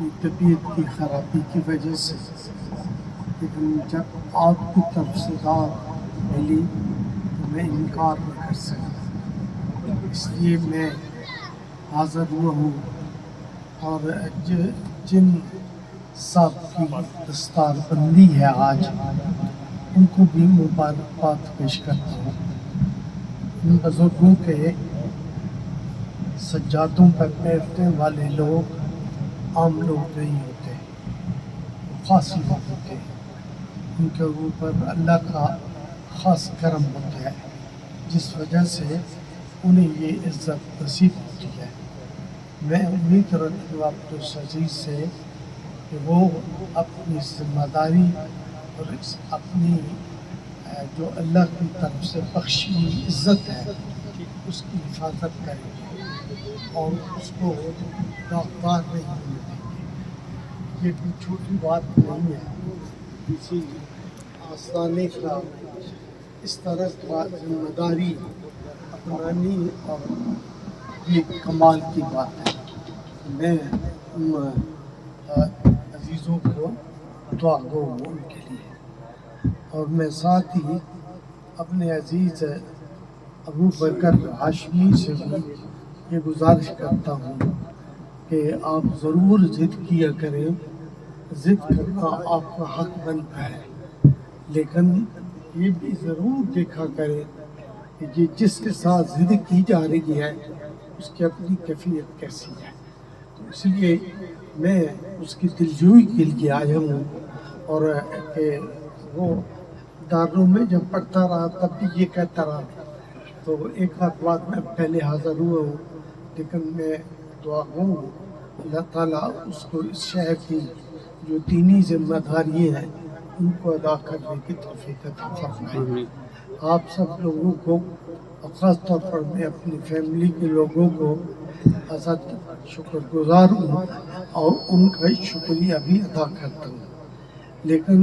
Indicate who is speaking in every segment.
Speaker 1: اپنی طبیعت کی خرابی کی وجہ سے، لیکن جب آپ کی طرف سے دعوت ملی تو میں انکار نہیں کر سکتا، اس لیے میں حاضر ہوا ہوں، اور جن صاحب کی دستار بندی ہے آج، ان کو بھی مبارکباد پیش کرتا ہوں۔ ان بزرگوں کے سجادوں پر بیٹھنے والے لوگ عام لوگ نہیں ہوتے، وہ خاص لوگ ہوتے ہیں، ان کے اوپر اللہ کا خاص کرم ہوتا ہے، جس وجہ سے انہیں یہ عزت نصیب ہوتی ہے۔ میں امید رکھتا ہوں عبدالعزیز سے کہ وہ اپنی ذمہ داری اور اپنی جو اللہ کی طرف سے بخشی ہوئی عزت ہے اس کی حفاظت کریں گے اور اس کو داغدار نہیں ہونے دیں گے۔ یہ کوئی چھوٹی بات نہیں ہے، کسی آستانے کا اس طرح کا ذمہ داری اپنانی اور یہ کمال کی بات ہے۔ میں ان عزیزوں کو دعا گو ہوں ان کے لیے، اور میں ساتھ ہی اپنے عزیز ابو بکر ہاشمی سے بھی یہ گزارش کرتا ہوں کہ آپ ضرور ضد کیا کریں، ضد کرنا آپ کا حق بنتا ہے، لیکن یہ بھی ضرور دیکھا کریں کہ یہ جس کے ساتھ ضد کی جا رہی ہے اس کی اپنی کیفیت کیسی ہے۔ تو اس لیے میں اس کی دلجوئی کے لیے آیا ہوں، اور کہ وہ داروں میں جب پڑھتا رہا تب بھی یہ کہتا رہا، تو ایک آدھ بات میں پہلے حاضر ہوا ہوں، لیکن میں دعا ہوں اللہ تعالیٰ اس کو اس شہر کی جو دینی ذمہ داریاں ہیں ان کو ادا کرنے کی توفیق عطا فرمائے۔ آپ سب لوگوں کو، اور خاص طور پر میں اپنی فیملی کے لوگوں کو ازت شکر گزار ہوں اور ان کا شکریہ بھی ادا کرتا ہوں، لیکن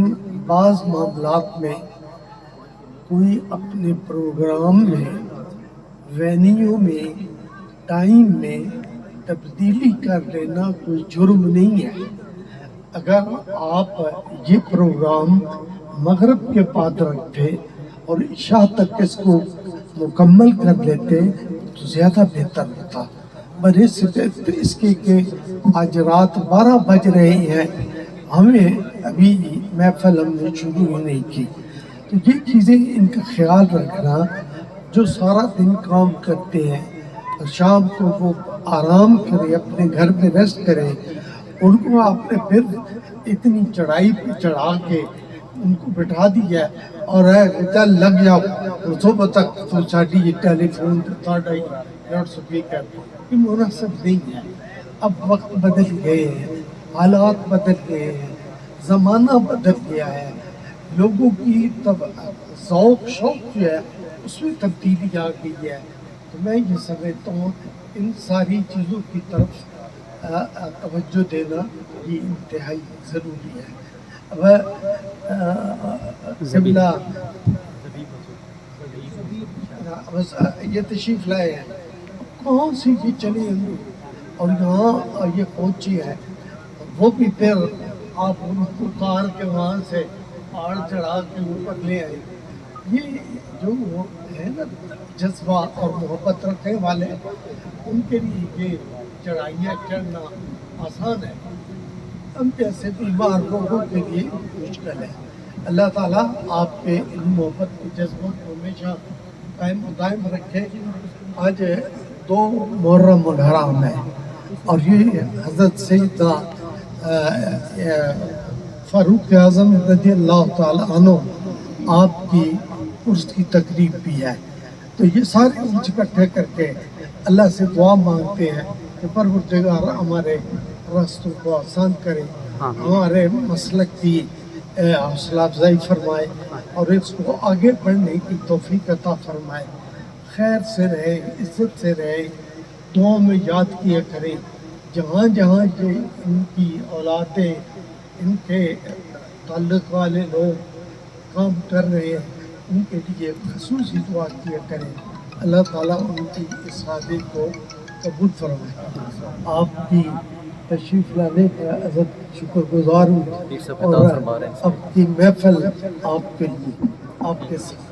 Speaker 1: بعض معاملات میں کوئی اپنے پروگرام میں، وینیو میں، ٹائم میں تبدیلی کر لینا کوئی جرم نہیں ہے۔ اگر آپ یہ پروگرام مغرب کے بعد رکھتے اور عشاء تک اس کو مکمل کر لیتے تو زیادہ بہتر ہوتا، بنسبت اس کے کہ آج رات 12 بج رہے ہیں، ہمیں ابھی محفل ہم نے شروع ہی نہیں کی۔ تو یہ چیزیں ان کا خیال رکھنا، جو سارا دن کام کرتے ہیں اور شام کو وہ آرام کرے، اپنے گھر میں ریسٹ کرے، ان کو آپ نے پھر اتنی چڑھائی پہ چڑھا کے ان کو بٹھا دیا اور چل لگ جاؤ صبح تک، تو ساڑی یہ ٹیلی فون ساڑا ہی لاؤڈ سپیکر، یہ مناسب نہیں ہے۔ اب وقت بدل گئے ہیں، حالات بدل گئے ہیں، زمانہ بدل گیا ہے، لوگوں کی ذوق شوق جو ہے اس میں تبدیلی آ گئی ہے۔ تو میں یہ سمجھتا ہوں ان ساری چیزوں کی طرف توجہ دینا یہ انتہائی ضروری ہے۔ قبلہ یہ تشریف لائے ہیں، کہاں سے یہ چلے ہیں اور یہاں یہ پہنچی ہے، وہ بھی پھر آپ ان کو کار کے وہاں سے پہاڑ چڑھا کے اوپر لے آئے۔ یہ جو ہے نا جذبہ اور محبت رکھنے والے، ان کے لیے یہ چڑھائیاں چڑھنا آسان ہے، ہم جیسے بیمار لوگوں کے لیے مشکل ہے۔ اللہ تعالیٰ آپ کے ان محبت کے جذبوں کو ہمیشہ قائم و دائم رکھے۔ آج 2 محرم الحرام ہے، اور یہ حضرت سیدنا فاروق اعظم رضی اللہ تعالیٰ عنہ آپ کی عرس کی تقریب بھی ہے۔ تو یہ سارے کچھ اکٹھے کر کے اللہ سے دعا مانگتے ہیں کہ پروردگار ہمارے راستوں کو آسان کرے، ہمارے مسلک کی حوصلہ افزائی فرمائے اور اس کو آگے بڑھنے کی توفیق عطا فرمائے، خیر سے رہے، عزت سے رہے، دعاؤں میں یاد کیا کریں۔ جہاں جہاں یہ ان کی اولادیں، ان کے تعلق والے لوگ کام کر رہے ہیں، ان کے لیے خصوصی دعا کیا کریں، اللہ تعالیٰ ان کی اس شادی کو قبول فرمائے۔ آپ کی تشریف لانے کا عزت شکر گزار ہوں
Speaker 2: ایک سب
Speaker 1: اور
Speaker 2: فرما رہے ہیں
Speaker 1: اب کی محفل آپ کے لیے آپ کے ساتھ